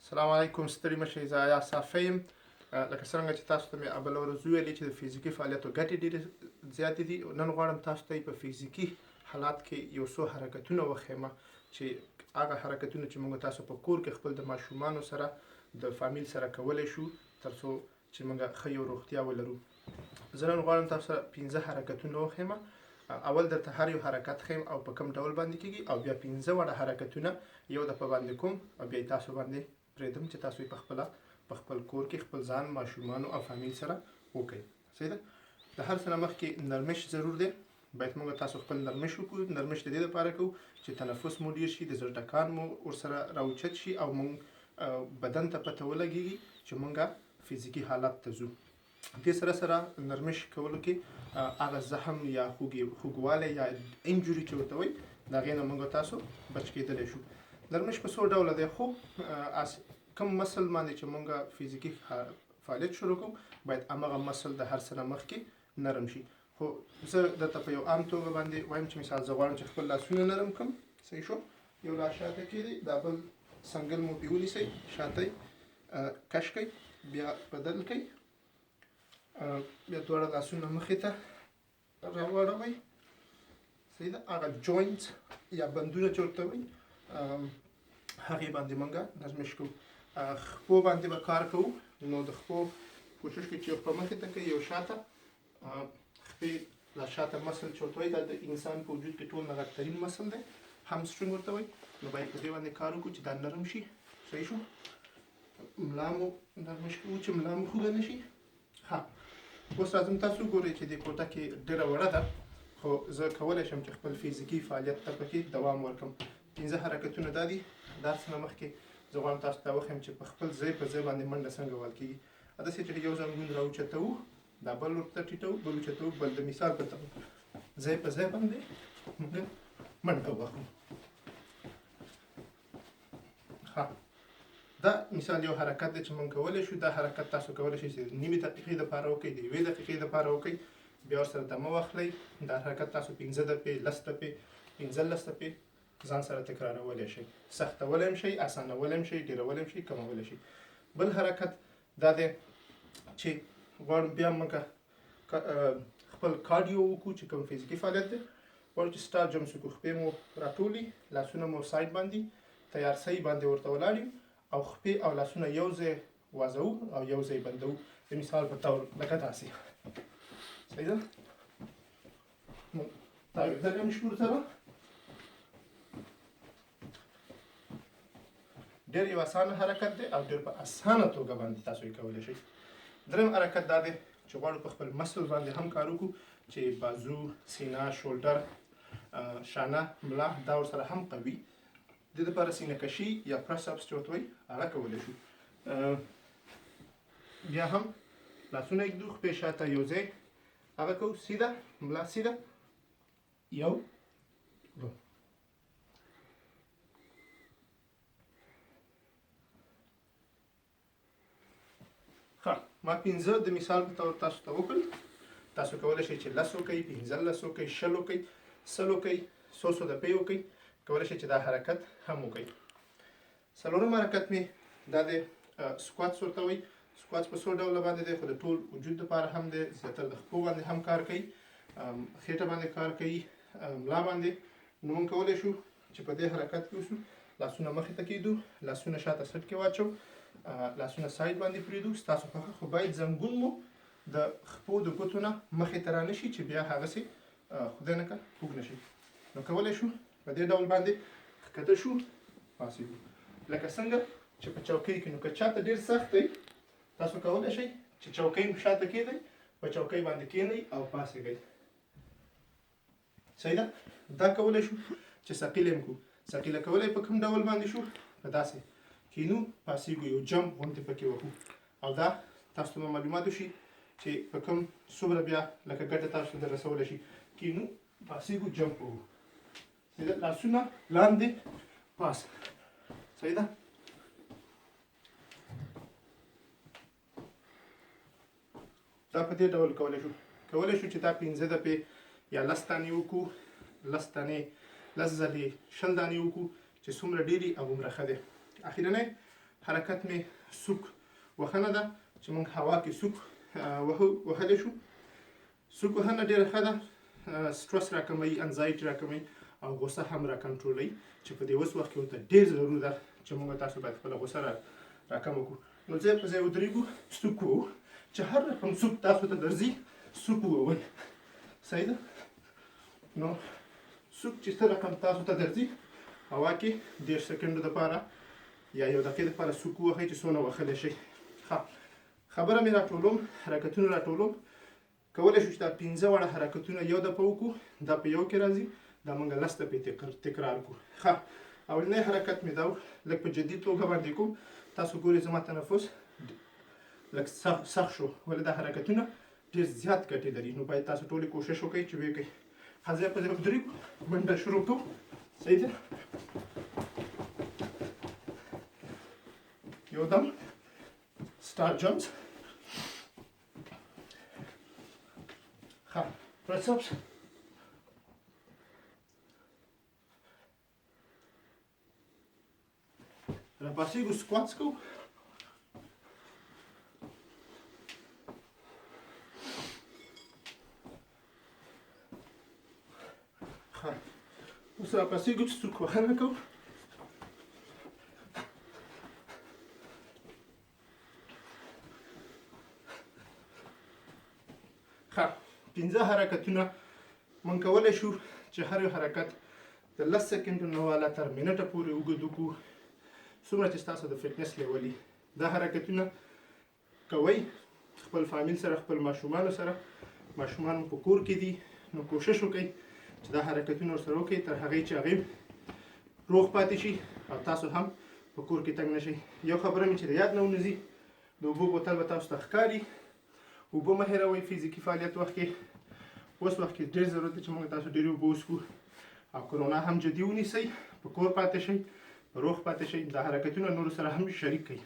السلام علیکم ستړي مشئ زه آیا صافی یم لکه څرنګه چې تاسو ته مې بله ورځ وویلې چې د فزیکي فعالیتو ګټې ډېرې زیاتې دي. نن غواړم تاسو ته په فزیکي حالات کې یو څو حرکتونه وښیم چې هغه حرکتونه چې موږ تاسو په کور کې خپل د ماشومانو سره د فامیل سره کولی شو تر څو چې موږ ښه یو روغتیا ولرو. زه نن غواړم تاسو سره 15 حرکتونه وښیم. اول درته هر یو حرکت ښیم او په کوم ډول باندې کیږي او بیا 15 وړه حرکتونه یو دفعه باندې کوم او بیا تاسو باندې پرېږدم چې تاسو یې په خپل کور کې خپل ځان ماشومانو او فامیل سره وکړئ. صحیح ده. د هر څه نه مخکې نرمش ضرور دی. باید موږ تاسو خپل نرمش وکړو. نرمش د دې لپاره کوو چې تنفس مو ډیر شي، د زړه ټکان مو ورسره راوچت شي او موږ بدن ته پته ولګېږي چې موږ فزیکي حالت ته ځو. دې سره سره نرمش کولو کې هغه زخم یا خوږوالی یا انجوري چې ورته وایي د هغې نه موږ تاسو بچ کېدلی شو. نرمش په څو ډوله دی، خو کوم مسل باندې چې موږ فزیکي فعالیت شروع کوو باید همغه مسل د هر څه نه مخکې نرم شي. خو زه درته په یو عام توګه باندې وایم چې مثال زه غواړم چې خپل لاسونه نرم کړم. صحیح شو. یو لاس شاته کېږدئ، دا بل څنګل مو پرې ونیسئ، شاته یې کش کړئ، بیا بدل کړئ، بیا دواړه لاسونه مخې ته راواړوئ. صحیح ده. هغه جوینټ یا بندونه چې ورته وایي هغې باندې موږ نرمش کوو. خپو باندې به کار کوو، نو د خپو کوشش کوئ چې یو خپه مخې ته کوئ، یو شاته. خپې دا شاته مسل چې ورته وایي دا د انسان په وجود کې ټول نه غټترین مسل دی، همسترینګ ورته وایي. نو باید په دې باندې کار وکړو چې دا نرم شي. صحیح شو. ملا مو نرمش کوو چې ملا مو خوږه نه شي. اوس راځم تاسو ګورئ چې دې کوټه کې ډېره وړه ده، خو زه کولی شم چې خپل فزیکي فعالیت ته پکې دوام ورکړم. 15 حرکتونه دا دي. د هر څه نه مخکې زه غواړم تاسو ته وښیم چې په خپل ځای په ځای باندې منډه څنګه وهل کېږي. داسې چې یو زنګون راوچتوو، دا بل ورته ټیټوو، بل اوچتوو، بل د مثال په توګه ځای په ځای باندې منډه وهو. دا مثال یو حرکت دی چې موږ کولی شو. دا حرکت تاسو کولی شئ چې نیمې دقیقې دپاره وکړئ، د 1 دقیقې دپاره وکړئ، بیا ورسره دمه واخلئ. دا حرکت تاسو 15 دقیقې، 10 دقیقې، 15 دقیقې ځان سره تکرارولی شئ. سختولی هم شئ، اسانولی هم شئ، ډېرولی هم شئ، کمولی شئ. بل حرکت دا دی چې غواړم بیا موږ خپل کارډیو وکړو چې کوم فزیکي فعالیت دی. غواړو چې سټار جمپس وکړو. خپې مو راټولي، لاسونه مو سایډ باندې تیار صحیح باندې ورته ولاړ یو او خپې او لاسونه یو ځای وازوو او یو ځای بندوو. د مثال په ډول لکه داسې. صحیح ده. تاوېدل هم شي ورسره. ډېر یو اسانه حرکت دی او ډېر په اسانه توګه باندې تاسو یې کولی شئ. درېیم حرکت دا دی چې غواړو په خپل مسل باندې هم کار وکړو چې بازو، سینه، شولډر، شانه، ملا دا ورسره هم قوي. د دې لپاره سینه کشي یا پرس اپس چې ورته وایي هغه کولی شو. بیا هم لاسونه ږدو، خپې شاته یو ځای هغه کوو، سیده، ملا سیده، یو، دو. ما 15 د مثال په طور تاسو ته وکړل. تاسو کولی شئ چې 10 وکړئ، 15 وکړئ، 20 وکړئ، 100 وکړئ، 100 دقیقې وکړئ. کولی شئ چې دا حرکت هم وکړئ. څلورم حرکت مې دا دی سکواټس ورته وایي. سکواټس په څو ډوله باندې دی، خو د ټول وجود لپاره هم دی. زیاتره د خپو باندې هم کار کوي، خېټه باندې کار کوي، ملا باندې. نو موږ کولی شو چې په دې حرکت کې اوسو. لاسونه مخې ته کېږدو، لاسونه شاته سټ کې واچو، لاسونه سایډ باندې پرېږدو. ستاسو خوښه، خو باید زنګون مو د خپو د ګوتو نه مخې ته رانه شي چې بیا هغسې خدای نه کړه خوږ نه شي. نو کولی شو په دې ډول باندې ښکته شو، پاسېږو. لکه څنګه چې په چوکۍ کې. نو که چاته ډېر سخت دی تاسو کولی شئ چې چوکۍ مو شاته کېږدئ، په چوکۍ باندې کښېنئ او پاڅېږئ. صحیح ده. دا کولی شو چې ثقیله هم کړو. ثقیله کولی په کوم ډول باندې شو؟ په داسې کښېنو، پاڅېږو، یو جمپ غوندې پکې وهو. او دا تاسو ته معلومات وشي چې په کوم څومره بیا لکه ګټه تاسو ته رسولی شي. کښېنو، پاڅېږو، جمپ وهو. صحیح ده. لاسونه لاندې، پاس. صحیح ده. دا په دې ډول کولی شو. کولی شو چې دا 15 دقیقې یا 10 دانې وکړو، 10 دانې، 10 ځلې 20 دانې وکړو چې څومره ډېرې او هغومره ښه دی. اخرنی حرکت مې سوک وهنه ده چې موږ هوا کې سوک وهلی شو. سوک وهنه ډېره ښه ده، سټرس راکموي، انزایټي راکموي او غوسه هم راکنټرولوي چې په دې اوس وخت کې ورته ډېر ضرور ده چې موږ تاسو باید خپله غوسه راکمه کړو. نو ځای په ځای ودرېږو، سوک ووهو چې هر رقم سوک تاسو ته درځي سوک ووهئ. صحیح ده؟ نو سوک چې څه رقم تاسو ته درځي هوا کې 10 سکنډو دپاره یا 1 دقیقې دپاره سوک ووهئ چې څونه وهلی شئ. خبره مې راټولوم، حرکتونه راټولوم. کولی شو چې دا 15 وړه حرکتونه یو دفعه وکړو، دا په یو کې راځي، دا موږ 10 دفعې تکرار کړو. اولنی حرکت مې دا لږ په جدي توګه باندې کوم. تاسو ګورئ زما تنفس لږ سخت شو، ولې دا حرکتونه ډېر زیات ګټې لري. نو باید تاسو ټولې کوشش وکړئ چې ویې کوئ. ځای په ځای ودرېږو، منډه شروع کوو. صحیح ده؟ یو دم start jumps. Press ups. Rapasego squats کوو. اوس راپسېږو چې سوک وهنه کوو. پنځه حرکتونه موږ کولی شو چې هر یو حرکت د 10 سکنډو نه والا تر منټه پورې اوږد وکړو، څومره چې ستاسو د فټنس لیول وي. دا حرکتونه کوئ خپل فامیل سره، خپل ماشومانو سره. ماشومان مو په کور کې دي، نو کوشش وکئ چې دا حرکتونه ورسره وکئ تر هغې چې هغې روغ پاتې شي او تاسو هم په کور کې تنګ نه شئ. یو خبره مې چې د یاد نه ونځي، د اوبو بوتل به تاسو ته ښکاري. اوبه مه هېروئ فزیکي فعالیت وخت کې. اوس وخت کې ډېر ضرورت دی چې موږ تاسو ډېرې اوبه وڅښو او کرونا هم جدي ونیسئ، په کور پاتې شئ، روغ پاتې شئ. دا حرکتونه نورو سره هم شریک کړئ.